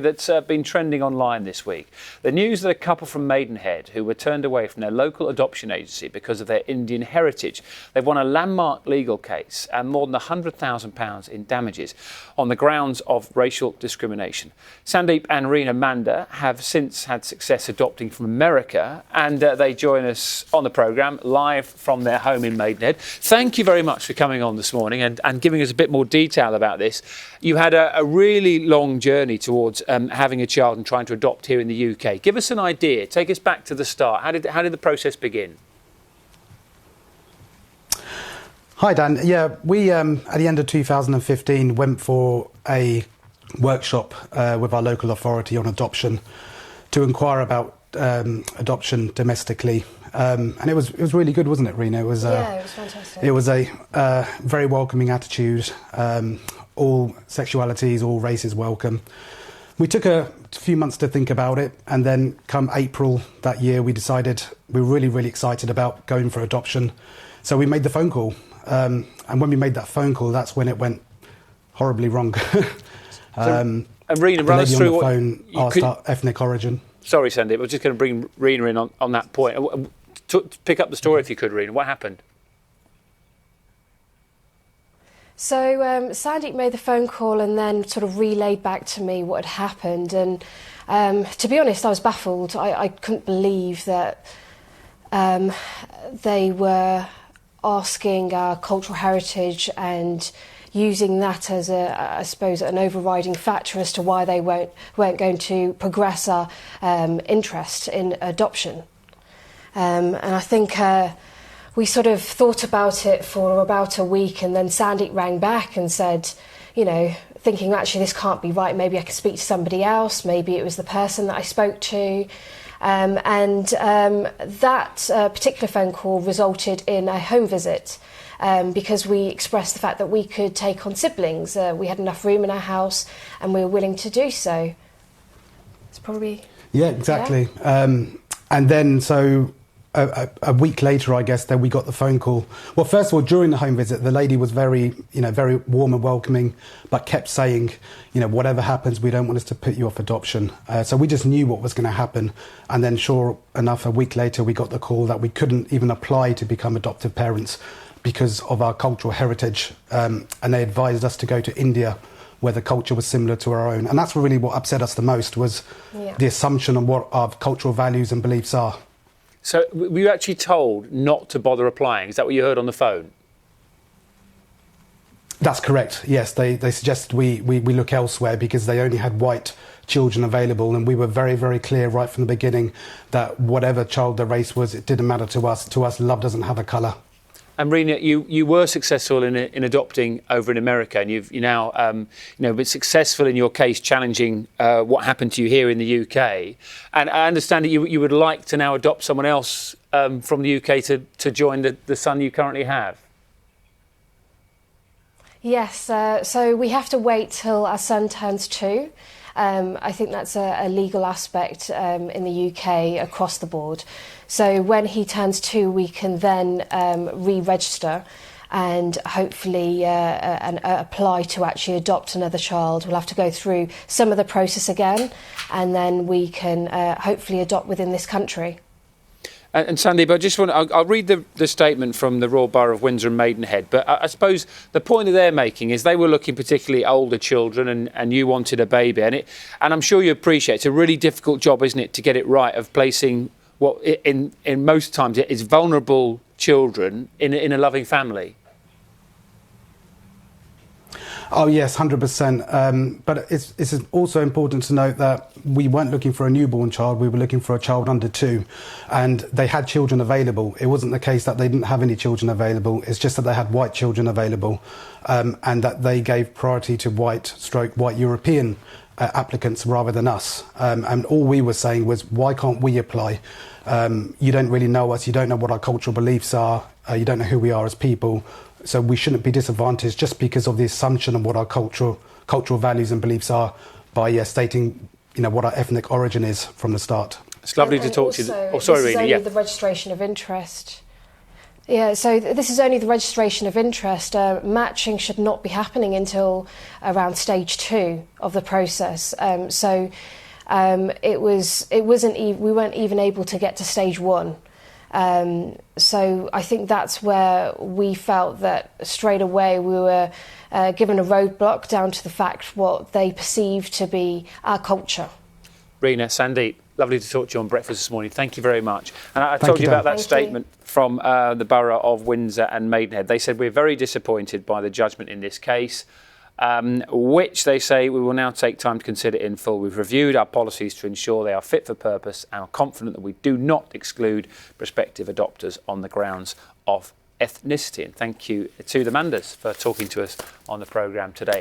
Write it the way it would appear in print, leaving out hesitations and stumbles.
That's been trending online this week. The news that a couple from Maidenhead who were turned away from their local adoption agency because of their Indian heritage, they've won a landmark legal case and more than £100,000 in damages on the grounds of racial discrimination. Sandeep and Reena Mander have since had success adopting from America, and they join us on the programme live from their home in Maidenhead. Thank you very much for coming on this morning and giving us a bit more detail about this. You had a really long journey towards having a child and trying to adopt here in the UK. Give us an idea. Take us back to the start. How did the process begin? Hi, Dan. Yeah, we, at the end of 2015, went for a workshop with our local authority on adoption to inquire about adoption domestically. And it was really good, wasn't it, Reena? It was fantastic. It was a very welcoming attitude. All sexualities, all races welcome. We took a few months to think about it, and then come April that year, we decided we were really, really excited about going for adoption. So we made the phone call. And when we made that phone call, that's when it went horribly wrong. And Reena, run us through what... phone asked our ethnic origin. Sorry, Sandeep, I was just going to bring Reena in on that point. Pick up the story if you could, Reena. What happened? So Sandeep made the phone call and then sort of relayed back to me what had happened. And to be honest, I was baffled. I couldn't believe that they were asking our cultural heritage and using that as I suppose, an overriding factor as to why they weren't going to progress our interest in adoption. And I think we sort of thought about it for about a week, and then Sandeep rang back and said, you know, thinking actually this can't be right, maybe I could speak to somebody else, maybe it was the person that I spoke to. That particular phone call resulted in a home visit because we expressed the fact that we could take on siblings. We had enough room in our house and we were willing to do so. It's probably... Yeah, exactly. Yeah. And then so... A week later, I guess, then we got the phone call. Well, first of all, during the home visit, the lady was very warm and welcoming, but kept saying, whatever happens, we don't want us to put you off adoption. So we just knew what was going to happen. And then sure enough, a week later, we got the call that we couldn't even apply to become adoptive parents because of our cultural heritage. And they advised us to go to India, where the culture was similar to our own. And that's really what upset us the most, was the assumption on what our cultural values and beliefs are. So were you actually told not to bother applying? Is that what you heard on the phone? That's correct, yes. They suggested we look elsewhere because they only had white children available, and we were very, very clear right from the beginning that whatever child the race was, it didn't matter to us. To us, love doesn't have a colour. And Reena, you were successful in adopting over in America, and you've now been successful in your case challenging what happened to you here in the UK. And I understand that you would like to now adopt someone else from the UK to join the son you currently have. Yes, so we have to wait till our son turns 2. I think that's a legal aspect in the UK across the board. So when he turns 2, we can then re-register and hopefully apply to actually adopt another child. We'll have to go through some of the process again, and then we can hopefully adopt within this country. And Sandeep, I'll read the statement from the Royal Borough of Windsor and Maidenhead, but I suppose the point that they're making is they were looking particularly older children, and you wanted a baby, and I'm sure you appreciate it's a really difficult job, isn't it, to get it right, of placing what in most times it is vulnerable children in a loving family. Oh yes, 100%. But it's also important to note that we weren't looking for a newborn child. We were looking for a child under 2, and they had children available. It wasn't the case that they didn't have any children available. It's just that they had white children available, and that they gave priority to white European applicants rather than us. And all we were saying was, why can't we apply? You don't really know us. You don't know what our cultural beliefs are. You don't know who we are as people. So we shouldn't be disadvantaged just because of the assumption of what our cultural values and beliefs are by stating, what our ethnic origin is from the start. It's lovely to talk to you. Oh, sorry, Reena. The registration of interest. Yeah, so this is only the registration of interest. Matching should not be happening until around stage 2 of the process. We weren't even able to get to stage 1. So I think that's where we felt that straight away we were given a roadblock down to the fact what they perceived to be our culture. Rena, Sandeep, lovely to talk to you on Breakfast this morning. Thank you very much. And I told you about that statement from the Borough of Windsor and Maidenhead. They said, we're very disappointed by the judgment in this case, which they say we will now take time to consider in full. We've reviewed our policies to ensure they are fit for purpose and are confident that we do not exclude prospective adopters on the grounds of ethnicity. And thank you to the Manders for talking to us on the programme today.